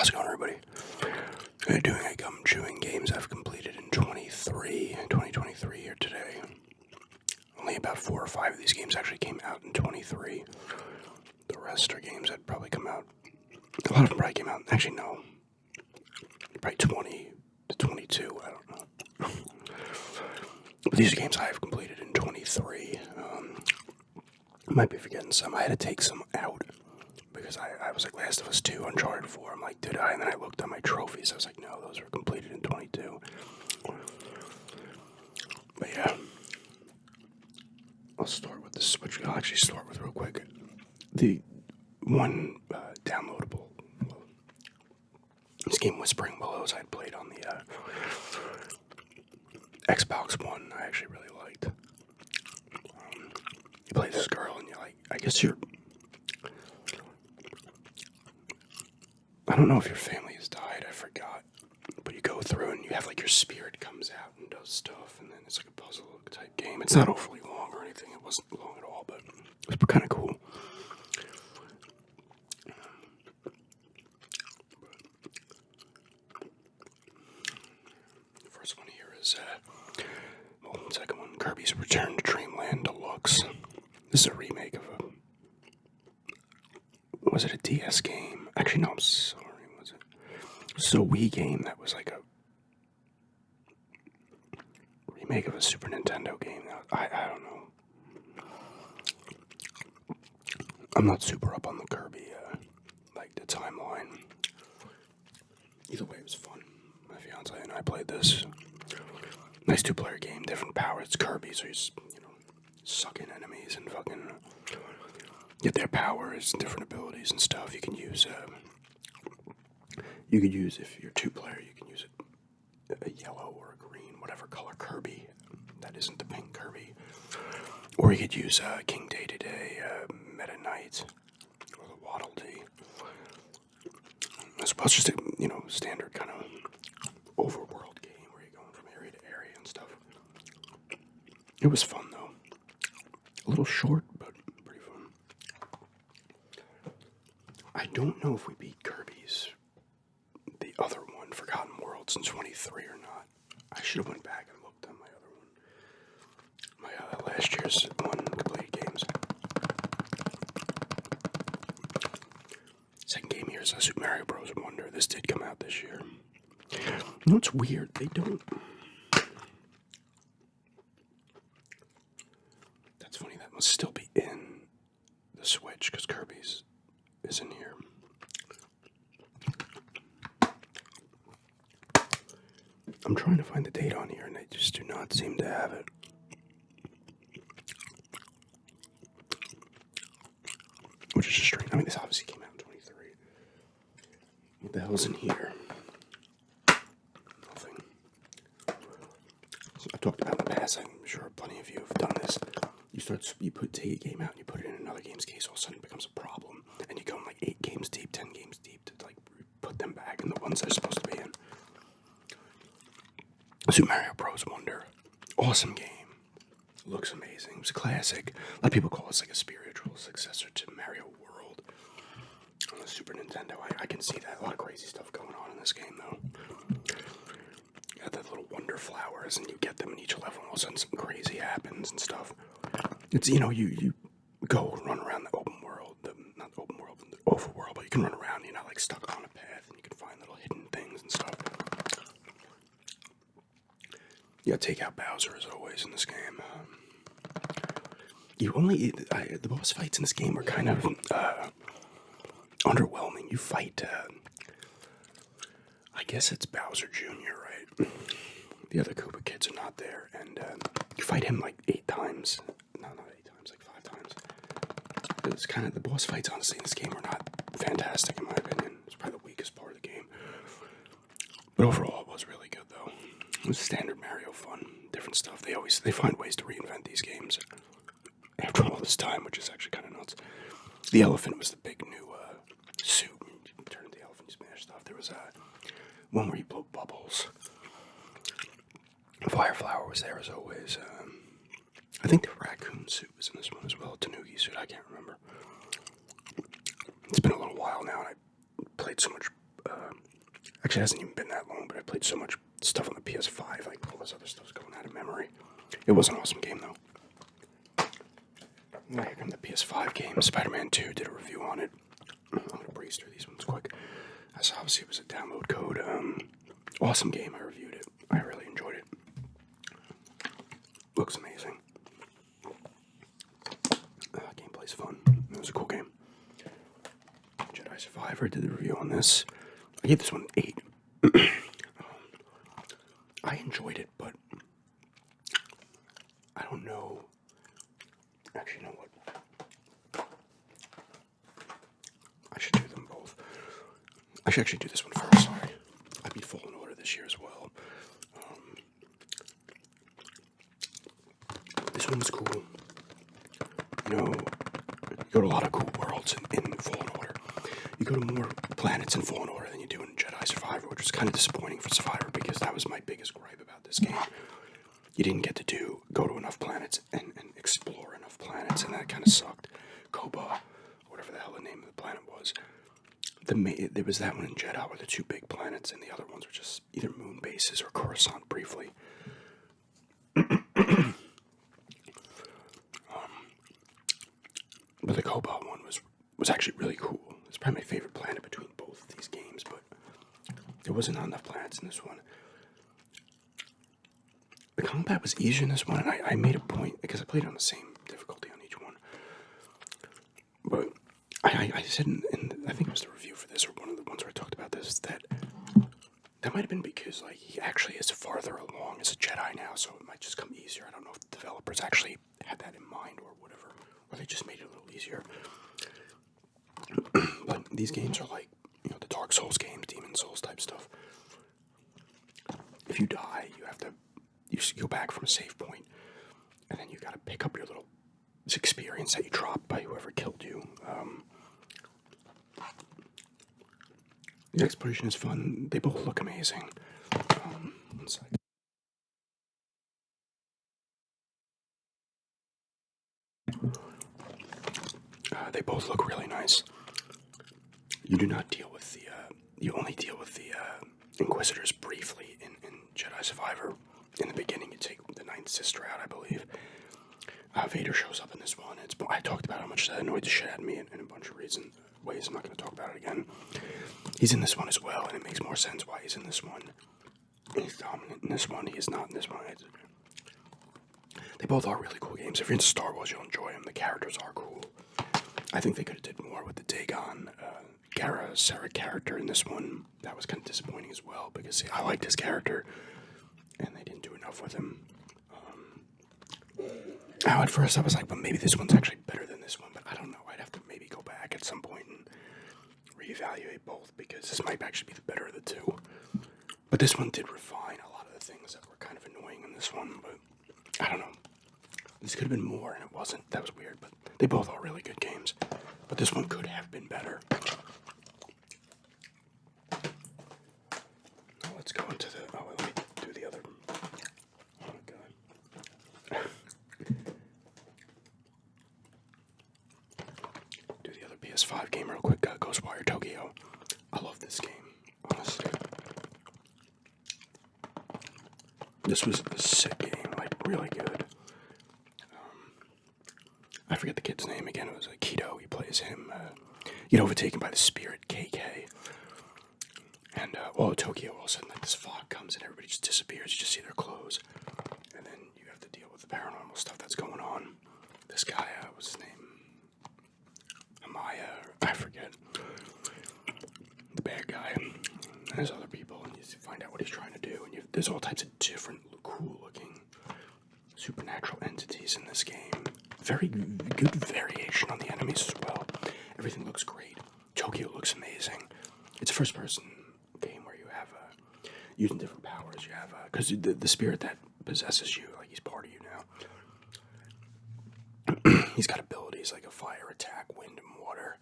How's it going, everybody? I'm doing a gum chewing games I've completed in 2023 here today. Only about 4 or 5 of these games actually came out in 23. The rest are games that probably come out. A lot of them probably came out. Actually, no. Probably 20 to 22. I don't know. But these are games I have completed in 23. I might be forgetting some. I had to take some out. Because I was like, Last of Us 2, Uncharted 4. I'm like, did I? And then I looked at my trophies. I was like, no, those were completed in 22. But yeah. I'll start with the Switch. I'll actually start with real quick. The one downloadable. This game, Whispering Willows, I had played on the Xbox One. I actually really liked. You play this girl and you're like, I guess you're... I don't know if your family has died, I forgot. But you go through and you have like your spirit comes out and does stuff, and then it's like a puzzle type game. It's not overly long or anything, it wasn't long at all, but it was kind of cool. The first one here is, the second one, Kirby's Return to Dreamland Deluxe. This is a remake of was it a DS game? Actually, no, I'm sorry, was it? It was a Wii game that was like a remake of a Super Nintendo game. I don't know. I'm not super up on the Kirby, like the timeline. Either way, it was fun. My fiance and I played this. Nice 2-player game, different powers. It's Kirby, so he's, sucking enemies and fucking get their powers, different abilities and stuff. You can use, if you're 2-player, you can use a yellow or a green, whatever color Kirby. That isn't the pink Kirby. Or you could use King Day-to-Day, Meta Knight, or the Waddle Dee. I suppose just a, standard kind of overworld game where you're going from area to area and stuff. It was fun, though. A little short, but pretty fun. I don't know if we beat Kirby's, the other one, Forgotten Worlds, in 23 or not. I should have went back and looked on my other one. My last year's one, completed games. Second game here is Super Mario Bros. Wonder. This did come out this year. You know what's weird? They don't... That's funny, that must still be in the Switch, because Kirby's is in here. I'm trying to find the date on here, and they just do not seem to have it. Which is just strange. I mean, this obviously came out in 23. What the hell's in here? Nothing. So I've talked about in the past, I'm sure plenty of you have done this. Take a game out and you put it in another game's case, all of a sudden it becomes a problem. And you go like 8 games deep, 10 games deep to like put them back in the ones they're supposed to be in. Super Mario Bros. Wonder. Awesome game. Looks amazing. It was a classic. A lot of people call this like a spiritual successor to Mario World on the Super Nintendo. I can see that. A lot of crazy stuff going on in this game, though. You got the little wonder flowers, and you get them in each level, and all of a sudden some crazy happens and stuff. It's, you go and run around the open world. Not the open world, the overworld, but you can run around, you're not like stuck on a path, and you can find little hidden things and stuff. You gotta take out Bowser as always in this game. The boss fights in this game are kind of underwhelming. You fight, I guess it's Bowser Jr., right? The other Koopa kids are not there, and you fight him like 8 times. No, not 8 times, like 5 times. It's kind of, the boss fights, honestly, in this game are not fantastic, in my opinion. It's probably the weakest part of the game. But overall, it was really good, though. It was standard Mario fun, different stuff. They find ways to reinvent these games after all this time, which is actually kind of nuts. The elephant was the big new suit. You turn into the elephant, you smash stuff. There was one where you blow bubbles. Fire Flower was there as always. I think the raccoon suit was in this one as well. Tanuki suit, I can't remember. It's been a little while now, and I played so much Actually, it hasn't even been that long, but I played so much stuff on the PS5, like all this other stuff's going out of memory. It was an awesome game, though. Now here come the PS5 game. Spider-Man 2, did a review on it. I'm going to breeze through these ones quick. As obviously it was a download code. Awesome game, I reviewed it. I really enjoyed it. Looks amazing. Gameplay's fun. It was a cool game. Jedi Survivor did the review on this. I gave this one an 8. I enjoyed it, but I don't know. Actually, you know what? I should do them both. I should actually do this one first, sorry. I beat Fallen Order this year as well. This one was cool. You know, you go to a lot of cool worlds in Fallen Order. You go to more planets in Fallen Order than you do in Jedi Survivor, which was kind of disappointing for Survivor because that was my biggest gripe about this game. You didn't get to go to enough planets and explore enough planets, and that kind of sucked. Koba, whatever the hell the name of the planet was. There was that one in Jedha were the two big planets, and the other ones were just either moon bases or Coruscant briefly. But the Koba one was actually really cool. It's probably my favorite planet between both of these games, but there wasn't enough planets in this one. The combat was easier in this one, and I made a point, because I played on the same difficulty on each one. But I said I think it was the review for this, or one of the ones where I talked about this, that might have been because like he actually is farther along as a Jedi now, so it might just come easier. I don't know if the developers actually had that in mind or whatever, or they just made it a little easier. But these games are like, you know, the Dark Souls games, Demon Souls type stuff. If you die, you go back from a save point, and then you gotta pick up your little experience that you dropped by whoever killed you. The exploration is fun. They both look amazing. One sec. They both look really nice. You do not deal with the. You only deal with the Inquisitors briefly in Jedi Survivor. In the beginning, you take the Ninth Sister out, I believe. Vader shows up in this one. I talked about how much that annoyed the shit out of me in a bunch of ways. I'm not going to talk about it again. He's in this one as well, and it makes more sense why he's in this one. He's dominant in this one. He is not in this one. They both are really cool games. If you're into Star Wars, you'll enjoy them. The characters are cool. I think they could have did more with the Dagon Gara Sarah character in this one. That was kind of disappointing as well, because I liked his character, and they didn't do enough with him. At first I was like, but maybe this one's actually better than this one, but I don't know. I'd have to maybe go back at some point and reevaluate both, because this might actually be the better of the two. But this one did refine a lot of the things that were kind of annoying in this one, but I don't know. This could have been more, and it wasn't. That was weird, but they both are really good games. But this one could have been better. Now let's go into the... Oh, let me do the other... Oh, God. Do the other PS5 game real quick. Ghostwire Tokyo. I love this game, honestly. This was a sick game, like, really good. I forget the kid's name again. It was Keto. He plays him. You get overtaken by the spirit KK. And Tokyo, all of a sudden, like, this fog comes and everybody just disappears. You just see their clothes. And then you have to deal with the paranormal stuff that's going on. This guy, what's his name? Amaya, I forget. The bad guy. And there's other people, and you find out what he's trying to do. And there's all types of different, cool-looking supernatural entities in this game. Very good variation on the enemies as well. Everything looks great. Tokyo looks amazing. It's a first-person game where you have using different powers. You have because the spirit that possesses you, like, he's part of you now. He's got abilities like a fire attack, wind, and water,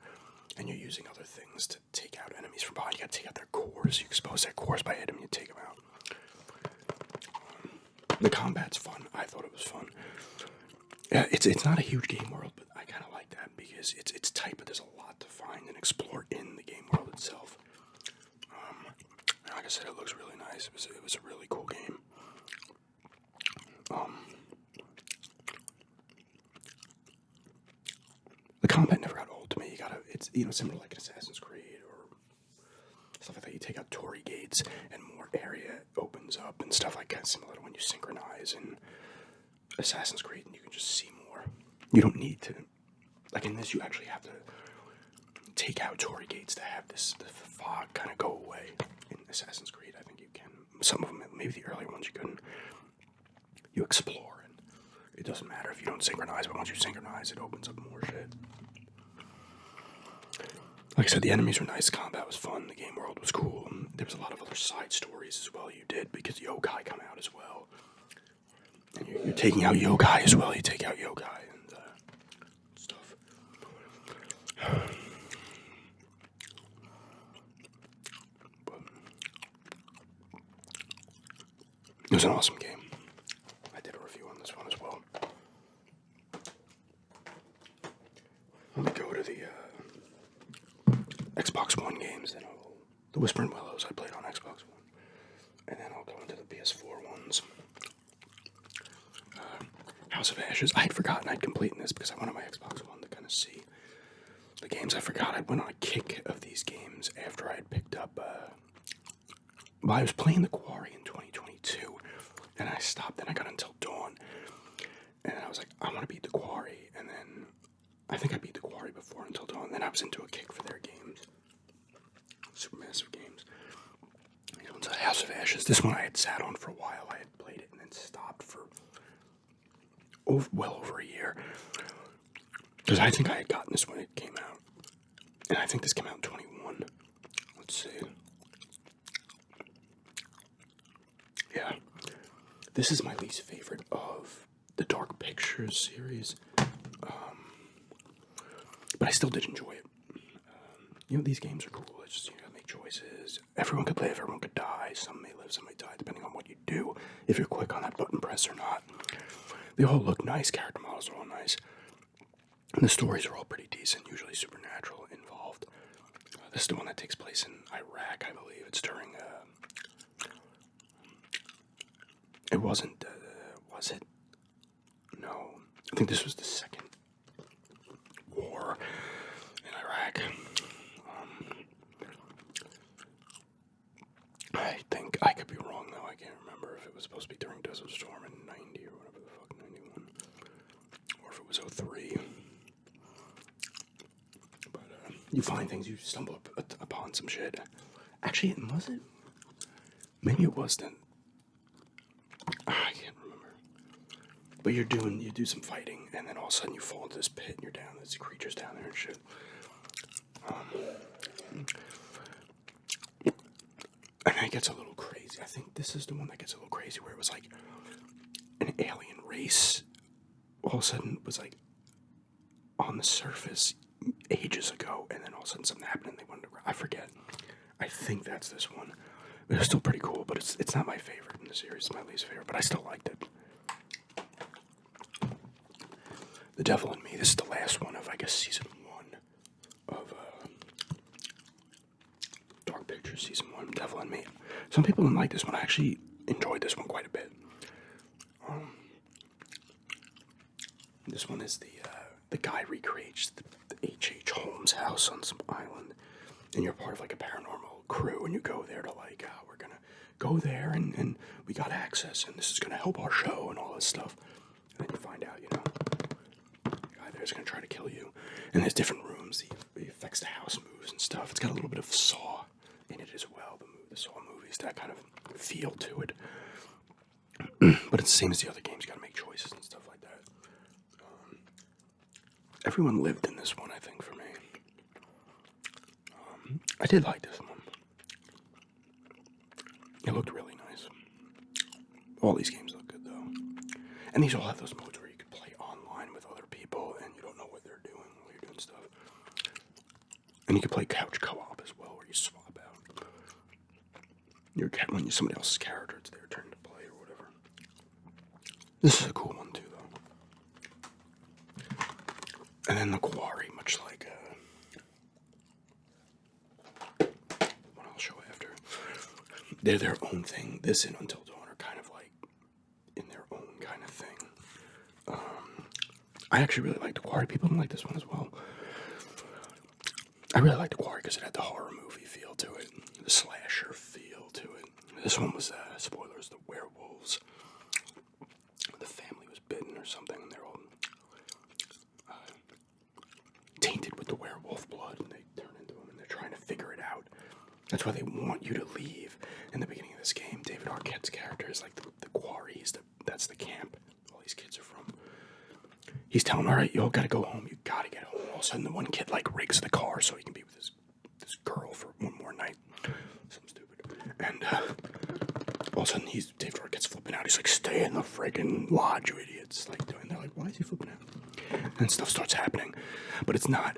and you're using other things to take out enemies from behind. You got to take out their cores. You expose their cores by hitting them. You take them out. The combat's fun. I thought it was fun. Yeah, it's not a huge game world, but I kind of like that because it's tight, but there's a lot to find and explore in the game world itself. I said, it looks really nice. It was a really cool game. The combat never got old to me. It's similar like an Assassin's Creed or stuff like that. You take out Torii gates and more area opens up and stuff like that. Similar to when you synchronize in Assassin's Creed, and you can just see more. You don't need to, like in this, you actually have to take out Torii gates to have the fog kind of go away. In Assassin's Creed, I think you can. Some of them, maybe the earlier ones, you couldn't. You explore, and it doesn't matter if you don't synchronize, but once you synchronize, it opens up more shit. Like I said, the enemies were nice, combat was fun, the game world was cool. There was a lot of other side stories as well you did, because Yokai come out as well. And you're taking out Yokai as well, you take out Yokai and stuff. But it was an awesome game. I did a review on this one as well. Let me go to the Xbox One games, then the Whispering Willows I played on Xbox One, and then I'll go into the PS4 ones. House of Ashes. I had forgotten I'd completed this because I went on my Xbox One to kind of see the games. I forgot I went on a kick of these games after I had picked up. I was playing The Quarry in 2022, and I stopped. And I got Until Dawn, and I was like, I want to beat The Quarry, and then I think I beat The Quarry before Until Dawn. Then I was into a kick for their games, Supermassive games. One's House of Ashes. This one I had sat on for a while. I had played it and then stopped for well over a year, because I think I had gotten this when it came out, and I think this came out in 21. Let's see. Yeah, this is my least favorite of the Dark Pictures series, but I still did enjoy it. These games are cool. It's just, you gotta make choices. Everyone could live, everyone could die. Some may live, some may die, depending on what you do, if you're quick on that button press or not. They all look nice, character models are all nice, and the stories are all pretty decent, usually supernatural involved. This is the one that takes place in Iraq, I believe. It's during, it wasn't, was it? No. I think this was the second war in Iraq. I think, I could be wrong though, I can't remember if it was supposed to be during Desert Storm in 90 or whatever the fuck, 91, or if it was 03. But you find things, you stumble upon some shit. Actually, it wasn't, maybe it was then. I can't remember. But you do some fighting, and then all of a sudden you fall into this pit and you're down, there's creatures down there and shit. And it gets a little crazy. I think this is the one that gets a little crazy, where it was like an alien race all of a sudden was like on the surface ages ago, and then all of a sudden something happened and they wanted to. I forget. I think that's this one. It was still pretty cool, but it's not my favorite in the series. It's my least favorite, but I still liked it. The Devil in Me. This is the last one of, I guess, season 1 of Dark Pictures, season 1, Devil in Me. Some people didn't like this one. I actually enjoyed this one quite a bit. This one is the guy recreates the H.H. Holmes house on some island, and you're part of like a paranormal crew, and you go there to like, we're gonna go there, and we got access, and this is gonna help our show, and all this stuff. And then you find out, the guy there's gonna try to kill you, and there's different rooms. The effects the house moves and stuff. It's got a little bit of Saw in it as well. The Saw movies, that kind of feel to it. But it's the same as the other games. You gotta make choices and stuff like that. Everyone lived in this one, I think, for me. I did like this one. It looked really nice. All these games look good, though. And these all have those modes where you can play online with other people, and you don't know what they're doing while you're doing stuff. And you can play couch co-op as well, where you swap out. When somebody else's character, it's their turn to play or whatever. This is a cool one, too, though. And then The Quarry, much like what I'll show after. they're their own thing. This and Until Dawn are kind of like in their own kind of thing. I actually really like The Quarry. People don't like this one as well. I really like The Quarry because it had the horror movie feel to it, the slasher feel to it. This one was, spoilers, the werewolves. The family was bitten or something, and they're all tainted with the werewolf blood, and they turn into them, and they're trying to figure it out. That's why they want you to leave. In the beginning of this game, David Arquette's character is like the Quarry. That's the camp all these kids are from. He's telling them, all right, you all gotta go home. You gotta get home. All of a sudden, the one kid like rigs the car so he can be with this girl for one more night. Something stupid. And all of a sudden, David Arquette's flipping out. He's like, stay in the friggin' lodge, you idiots. Like, and they're like, why is he flipping out? And stuff starts happening. But it's not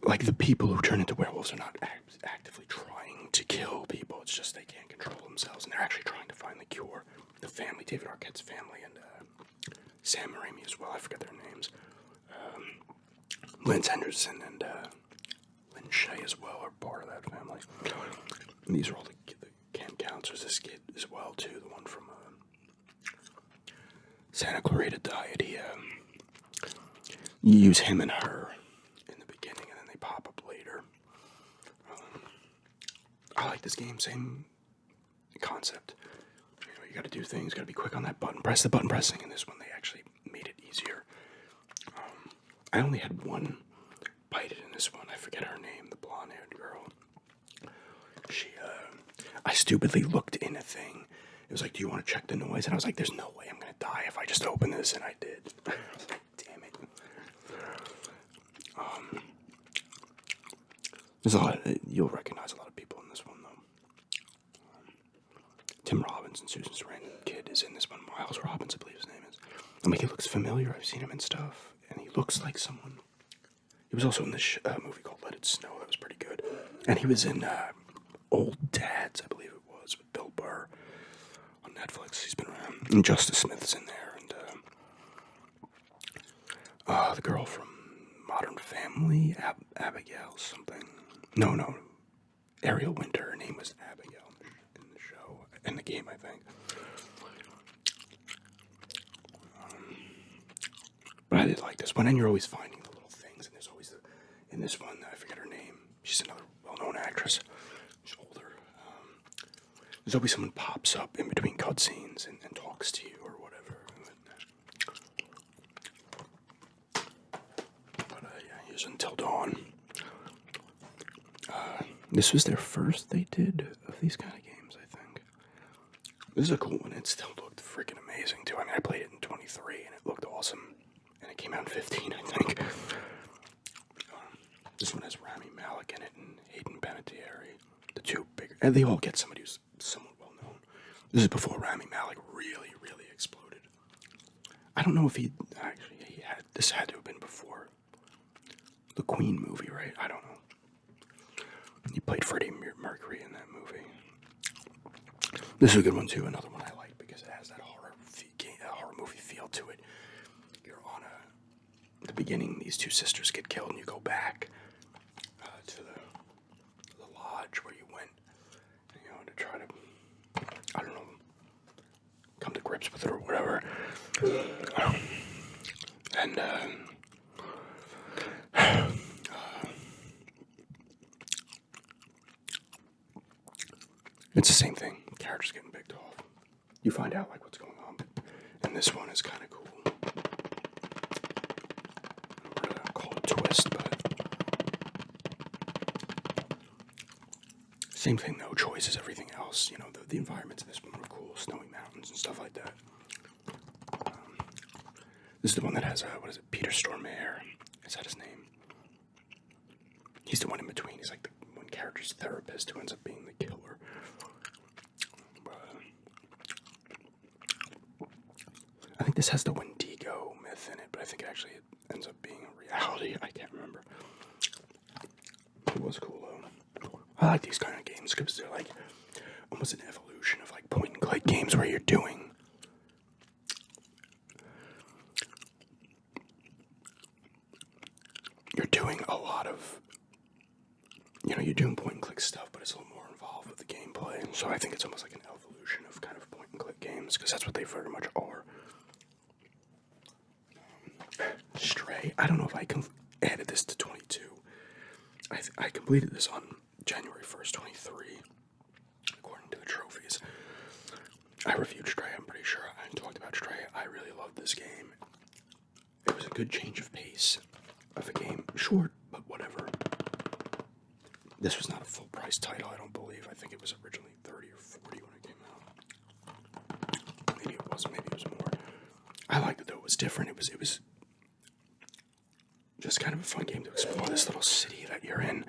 like the people who turn into werewolves are not actively trying to kill people. It's just they can't control themselves, and they're actually trying to find the cure. The family, David Arquette's family, and Sam Raimi as well. I forget their names. Lance Henderson and Lynn Shay as well are part of that family. And these are all the camp counselors. This kid as well too. The one from Santa Clarita Diet. You use him and her in the beginning, and then they pop up later. I like this game. Same concept. You got to do things. Got to be quick on that button. Press the button pressing. In this one, they actually made it easier. I only had one bite in this one. I forget her name. The blonde-haired girl. I stupidly looked in a thing. It was like, do you want to check the noise? And I was like, there's no way I'm going to die if I just open this. And I did. I was like, damn it. There's a lot. You'll recognize a lot of people in this one, though. Tim Robbins and Susan Sarandon kid is in this one. Miles Robbins, I believe his name is. I'm like, he looks familiar. I've seen him in stuff. And he looks like someone. He was also in this movie called Let It Snow. That was pretty good. And he was in Old Dads, I believe it was, with Bill Burr on Netflix. He's been around. And Justice Smith's in there. And the girl from Modern Family, Abigail something. No. Ariel Winter. Her name was Abigail in the show. In the game, I think. But I did like this one. And you're always finding the little things. And there's always in this one, I forget her name. She's another well-known actress. She's older. There's always someone pops up in between cutscenes and talks to you or whatever. But here's Until Dawn. This was their first they did of these kind of games, I think. This is a cool one. It still looked freaking amazing, too. I mean, I played it in 23, and it looked awesome. And it came out in 15, I think. This one has Rami Malek in it and Hayden Panettiere. The two bigger. And they all get somebody who's somewhat well known. This is before Rami Malek really, really exploded. I don't know if he had. This had to have been before the Queen movie, right? I don't know. He played Freddie Mercury in that movie. This is a good one too. Another one I like because it has that horror movie feel to it. You're on the beginning. These two sisters get killed, and you go back to the lodge where you went, to try to, I don't know, come to grips with it or whatever. And it's the same thing. Characters getting picked off. You find out what's going on. And this one is kind of cool. I don't know, call it a twist, but same thing. No choices. Everything else. The environments in this one are cool. Snowy mountains and stuff like that. This is the one that has Peter Stormare. Is that his name? He's the one in between. He's like the one character's therapist who ends up being the killer. I think this has the Wendigo myth in it, but I think actually it ends up being a reality. I can't remember. It was cool though. I like these kind of games because they're like almost an evolution of like point and click games where you're doing a lot of, you're doing point and click stuff, but it's a little more involved. evolve with the gameplay. So I think it's almost like an evolution of kind of point-and-click games, because that's what they very much are. Stray, I don't know if I added this to 22. I completed this on January 1st, 23, according to the trophies. I reviewed Stray, I'm pretty sure. I talked about Stray. I really loved this game. It was a good change of pace of a game. Short, but whatever. This was not a full price title, I don't believe. I think it was originally 30 or 40 when it came out. Maybe it was more. I liked it though, it was different. It was just kind of a fun game to explore this little city that you're in.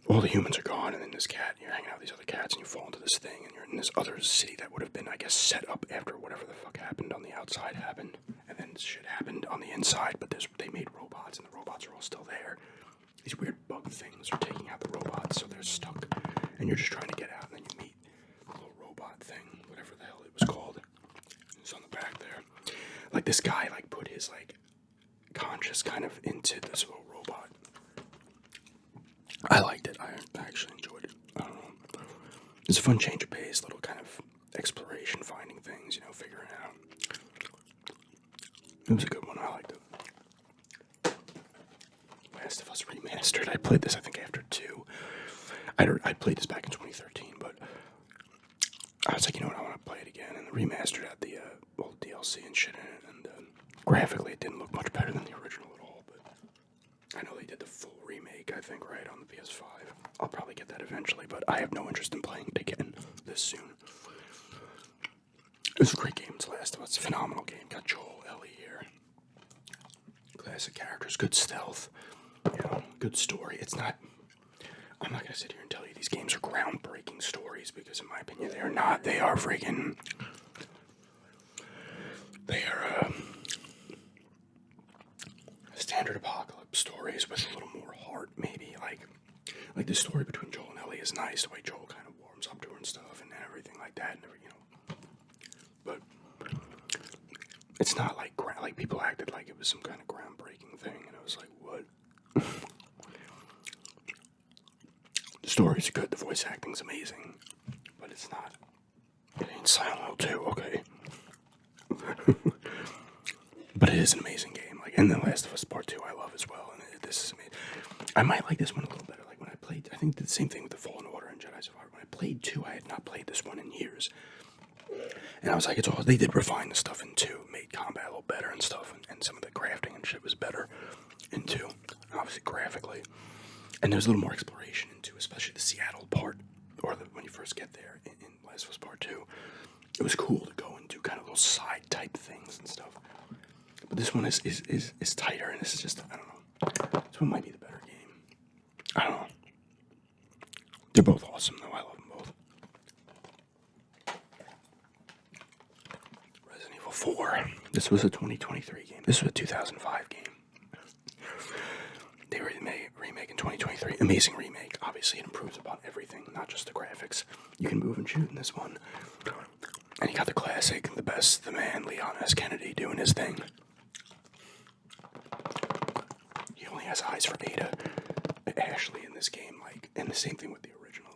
All the humans are gone, and then this cat, you're hanging out with these other cats, and you fall into this thing, and you're in this other city that would have been, I guess, set up after whatever the fuck happened on the outside happened, and then shit happened on the inside, but they made robots, and the robots are all still there. These weird bug things are taking out the robots, so they're stuck, and you're just trying to get out, and then you meet the little robot thing, whatever the hell it was called. It's on the back there. Like, this guy, like, put his, like, conscious kind of into this little robot. I liked it. I actually enjoyed it. I don't know. It's a fun change of pace, little kind of exploration, finding things, figuring it out. It was a good one. I liked it. Last of Us Remastered. I played this, I think, after 2. I played this back in 2013, but I was like, you know what, I want to play it again. And the Remastered had the old DLC and shit in it, and graphically it didn't look much better than the original at all, but I know they did the full remake, I think, right, on the PS5. I'll probably get that eventually, but I have no interest in playing it again this soon. It was a great game, it's Last of Us. A phenomenal game. Got Joel, Ellie here. Classic characters, good stealth, good story. I'm not going to sit here and tell you these games are groundbreaking stories, because in my opinion they are not. They are freaking... They are, standard apocalypse stories with a little more heart, maybe. Like the story between Joel and Ellie is nice, the way Joel kind of warms up to her and stuff, and everything like that, and But it's not like people acted like it was some kind of groundbreaking thing, and I was like, what? The story's good, the voice acting's amazing, but it's not. It ain't Silent Hill 2, okay? But it is an amazing game. And The Last of Us Part 2 I love as well, and this is amazing. I might like this one a little better. Like when I played, I think the same thing with the Fallen Order and Jedi Survivor. When I played 2, I had not played this one in years. And I was like, they did refine the stuff in 2, made combat a little better and stuff, and some of the crafting and shit was better in 2, obviously graphically. And there's a little more exploration in 2, especially the Seattle part, or when you first get there in Last of Us Part 2. It was cool to go and do kind of little side type things and stuff. But this one is tighter, and this is just, I don't know. This one might be the better game. I don't know. They're both awesome, though. I love them both. Resident Evil 4. This was a 2023 game. This was a 2005 game. They remake in 2023. Amazing remake. Obviously, it improves upon everything, not just the graphics. You can move and shoot in this one. And you got the classic, the best, the man, Leon S. Kennedy doing his thing. He only has eyes for Ada. Ashley in this game, and the same thing with the original.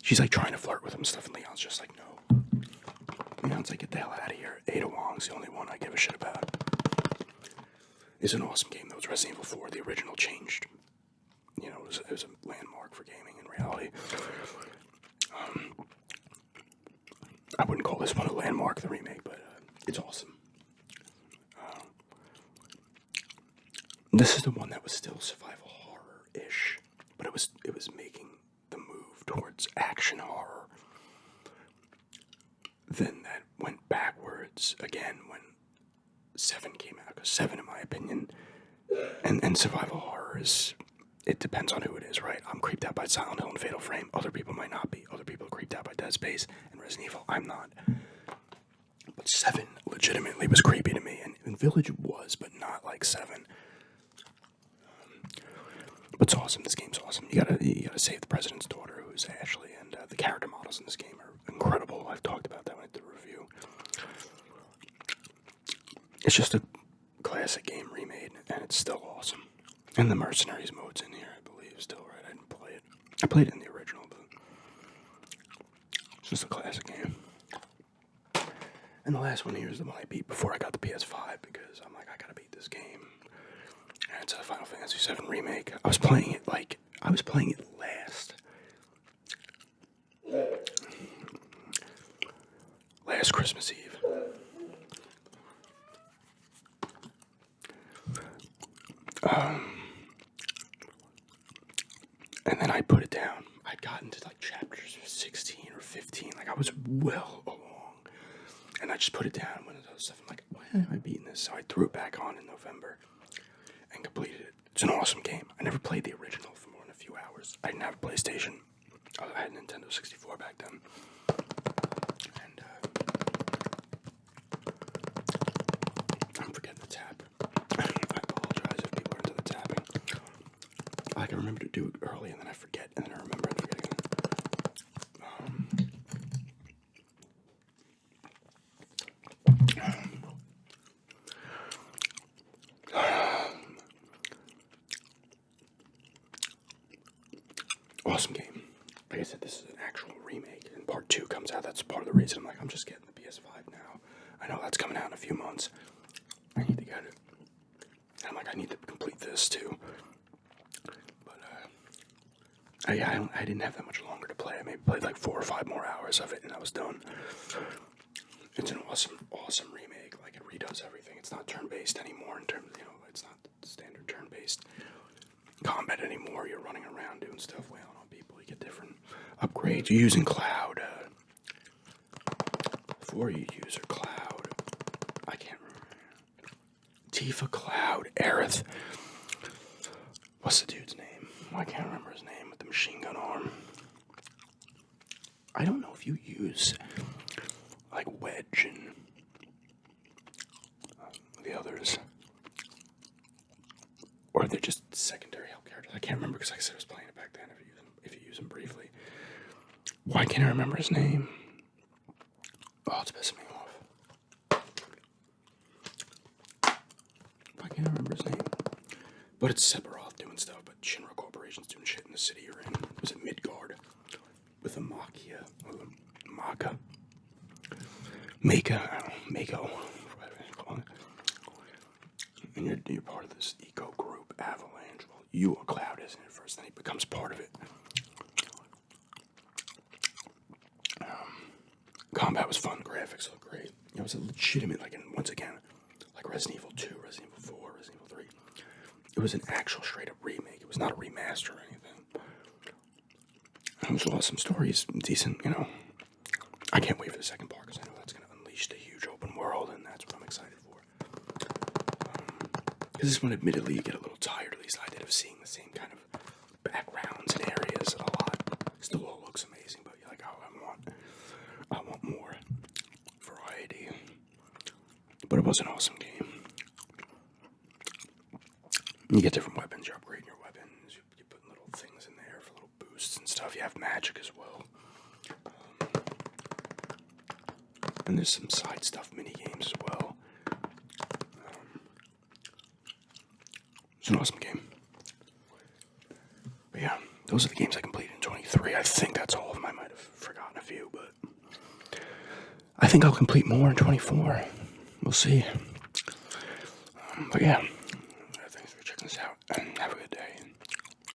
She's trying to flirt with him and stuff, and Leon's just like, no. Leon's like, get the hell out of here. Ada Wong's the only one I give a shit about. It's an awesome game, though. It's Resident Evil 4. The original changed. It was a landmark for gaming in reality. I wouldn't call this one a landmark, the remake, but it's awesome. This is the one that was still survival horror-ish, but it was making the move towards action horror. Then that went backwards again when 7 came out, because 7, in my opinion, and survival horror is, it depends on who it is, right? I'm creeped out by Silent Hill and Fatal Frame. Other people might not be. Other people are creeped out by Dead Space and Resident Evil. I'm not. But 7 legitimately was creepy to me, and Village was, but not like 7. But it's awesome. This game's awesome. You gotta save the president's daughter, who's Ashley, and the character models in this game are incredible. I've talked about that when I did the review. It's just a classic game remade, and it's still awesome. And the Mercenaries mode's in here, I believe, still, right? I didn't play it. I played it in the original, but it's just a classic game. And the last one here is the one I beat before I got the PS5 because I'm like, I gotta beat this game. And it's a Final Fantasy VII Remake. I was playing it last Christmas Eve. And then I put it down. I'd gotten to like chapters 16 or 15. Like I was well along. And I just put it down and went into stuff. I'm like, why am I beating this? So I threw it back on in November and completed it. It's an awesome game. I never played the original for more than a few hours. I didn't have a PlayStation. I had a Nintendo 64 back then. And I'm forgetting the tap. I apologize if people are into the tapping. I can remember to do it early and then I forget, and then I remember and forget again. Awesome game. Like I said, this is an actual remake, and part 2 comes out. That's part of the reason I'm like, I'm just getting the PS5 now. I know that's coming out in a few months. I need to get it. And I'm like, I need to complete this too. But I didn't have that much longer to play. I maybe played like 4 or 5 more hours of it, and I was done. It's an awesome remake. Like it redoes everything. It's not turn-based anymore in terms, it's not standard turn-based combat anymore. You're running around doing stuff, wailing on people. You get different upgrades. You're using Cloud. Before you use a Cloud, I can't remember. Tifa, Cloud, Aerith. What's the dude's name? I can't remember his name with the machine gun arm. I don't know if you use like Wedge and the others, or they're just secondary help characters. I can't remember because like I said, I was playing it back then. If you use them briefly, why can't I remember his name? Oh, it's pissing me off. Why can't I remember his name? But it's Sephiroth doing stuff, but Shinra Corporation's doing shit in the city you're in. Was it Midgard? With a Makia. Or the Maka. Mako. And you're part of this eco group, Avalanche. Well, you are Cloud, isn't it? First, then he becomes part of it. Combat was fun, graphics looked great. It was a legitimate, once again, like Resident Evil 2, Resident Evil 4, Resident Evil 3. It was an actual straight up remake. It was not a remaster or anything. It was awesome stories, decent, I can't wait for the second part because I know that's going to unleash the huge open world, and that's what I'm excited for. Because this one, admittedly, you get a little tired, at least I did, of seeing the same kind of backgrounds and areas a lot. Still all looks amazing, but you're like, oh, I want more variety. But it was an awesome game. You get different weapons, you're upgrading your weapons, you put little things in there for little boosts and stuff. You have magic as well. And there's some side stuff, mini games as well. It's an awesome game. But yeah, those are the games I completed in 23. I think that's all of them. I might have forgotten a few, but I think I'll complete more in 24. We'll see. But yeah,